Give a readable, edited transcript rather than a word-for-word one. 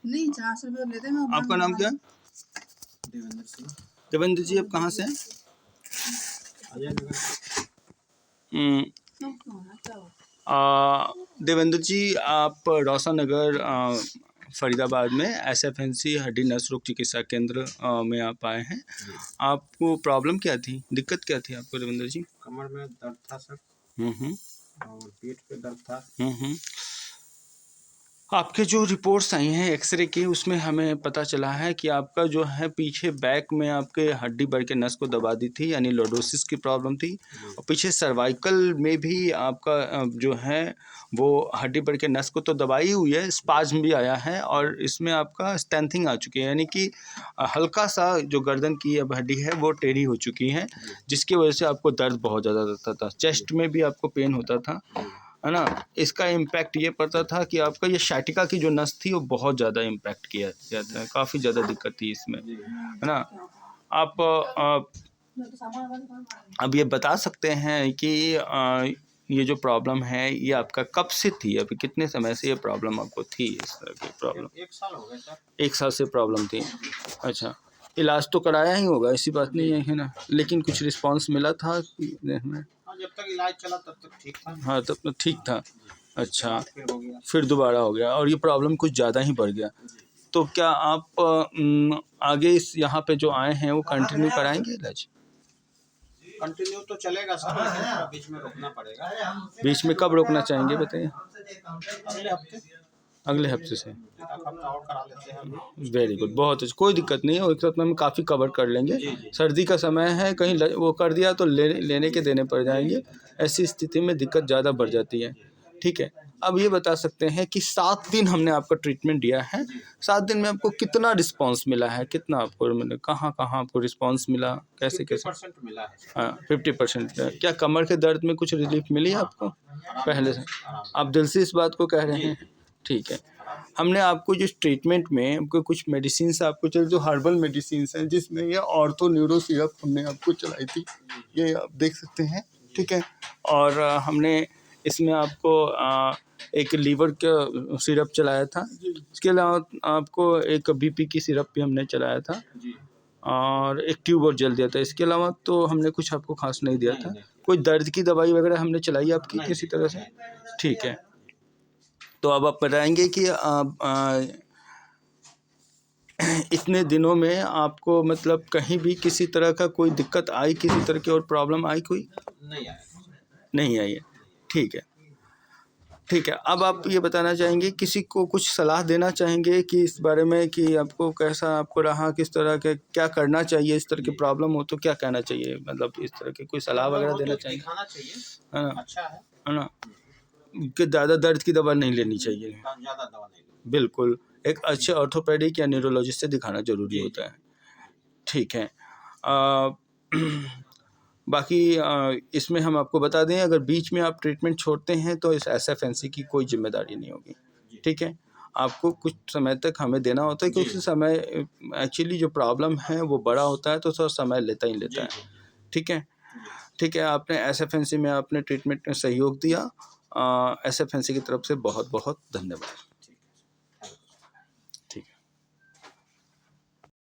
नहीं 400 रुपये लेते हैं। आपका नाम क्या? देवेंद्र सिंह। देवेंद्र जी, आप कहाँ से हैं? अजय नगर। देवेंद्र जी, आप रोशन नगर फरीदाबाद में SFNC हड्डी नस रोग चिकित्सा केंद्र में आप आए हैं। आपको प्रॉब्लम क्या थी, दिक्कत क्या थी आपको देवेंद्र जी? कमर में दर्द था सर। और पेट पे दर्द था। आपके जो रिपोर्ट्स आई हैं एक्सरे की, उसमें हमें पता चला है कि आपका जो है पीछे बैक में आपके हड्डी बढ़ के नस को दबा दी थी, यानी लॉर्डोसिस की प्रॉब्लम थी। और पीछे सर्वाइकल में भी आपका जो है वो हड्डी बढ़ के नस को तो दबाई हुई है, स्पाज्म भी आया है और इसमें आपका स्टेंथिंग आ चुकी है, यानी कि हल्का सा जो गर्दन की अब हड्डी है वो टेढ़ी हो चुकी है, जिसकी वजह से आपको दर्द बहुत ज़्यादा रहता था, चेस्ट में भी आपको पेन होता था, है ना। इसका इम्पैक्ट ये पड़ता था कि आपका ये शाटिका की जो नस थी वो बहुत ज़्यादा इम्पैक्ट किया जाता है, काफ़ी ज़्यादा दिक्कत थी इसमें, है ना। आप अब ये बता सकते हैं कि ये जो प्रॉब्लम है ये आपका कब से थी, अभी कितने समय से ये प्रॉब्लम आपको थी? इस तरह की प्रॉब्लम 1 साल हो गया सर। 1 साल से प्रॉब्लम थी। अच्छा, इलाज तो कराया ही होगा, ऐसी बात नहीं है ना, लेकिन कुछ रिस्पांस मिला था में? जब तक इलाज चला तब तक ठीक था। हाँ, तब तक ठीक था। अच्छा, फिर हो गया। फिर दोबारा हो गया और ये प्रॉब्लम कुछ ज़्यादा ही बढ़ गया। तो क्या आप आगे इस यहाँ पे जो आए हैं वो कंटिन्यू कराएंगे इलाज? कंटिन्यू तो चलेगा सर, लेकिन थोड़ा बीच में रोकना पड़ेगा। बीच में कब रोकना चाहेंगे बताइए? अगले हफ्ते। अगले हफ्ते से? 1 हफ्ता और करा लेते हैं। वेरी गुड, बहुत अच्छा, कोई दिक्कत नहीं है, एक साथ में हम काफ़ी कवर कर लेंगे। सर्दी का समय है, कहीं वो कर दिया तो लेने के देने पड़ जाएंगे, ऐसी स्थिति में दिक्कत ज़्यादा बढ़ जाती है। ठीक है, अब ये बता सकते हैं कि 7 दिन हमने आपका ट्रीटमेंट दिया है, 7 दिन में आपको कितना रिस्पांस मिला है, कितना आपको मतलब कहाँ आपको रिस्पांस मिला, कैसे 50% मिला है। हाँ, 50%। क्या कमर के दर्द में कुछ रिलीफ मिली है आपको पहले से? आप दिल से इस बात को कह रहे हैं? ठीक है, हमने आपको जिस ट्रीटमेंट में आपको कुछ मेडिसिन आपको चल जो हर्बल मेडिसिन हैं, जिसमें ये ऑर्थो न्यूरो सिरप हमने आपको चलाई थी, ये आप देख सकते हैं। ठीक है, और हमने इसमें आपको एक लीवर का सिरप चलाया था, इसके अलावा आपको एक BP की सिरप भी हमने चलाया था और एक ट्यूब और जेल दिया था। इसके अलावा तो हमने कुछ आपको खास नहीं दिया था। कोई दर्द की दवाई वगैरह हमने चलाई आपकी किसी तरह से? ठीक है, तो अब आप बताएंगे कि इतने दिनों में आपको मतलब कहीं भी किसी तरह का कोई दिक्कत आई, किसी तरह की और प्रॉब्लम आई कोई? नहीं आई है। ठीक है, ठीक है, अब आप ये बताना चाहेंगे, किसी को कुछ सलाह देना चाहेंगे कि इस बारे में कि आपको कैसा आपको रहा, किस तरह के क्या करना चाहिए, इस तरह की प्रॉब्लम हो तो क्या कहना चाहिए, मतलब इस तरह की कोई सलाह वगैरह देना चाहिए? है ना, अच्छा है ना, कि ज़्यादा दर्द की दवा नहीं लेनी चाहिए। ज़्यादा दवा नहीं। बिल्कुल, एक अच्छे ऑर्थोपेडिक या न्यूरोलॉजिस्ट से दिखाना ज़रूरी होता है। ठीक है, बाकी इसमें हम आपको बता दें, अगर बीच में आप ट्रीटमेंट छोड़ते हैं तो इस SFNC की कोई जिम्मेदारी नहीं होगी। ठीक है, आपको कुछ समय तक हमें देना होता है कि उस समय एक्चुअली जो प्रॉब्लम है वो बड़ा होता है तो थोड़ा समय लेता ही लेता है। ठीक है, ठीक है, आपने SFNC में आपने ट्रीटमेंट में सहयोग दिया, SFNC की तरफ से बहुत बहुत धन्यवाद।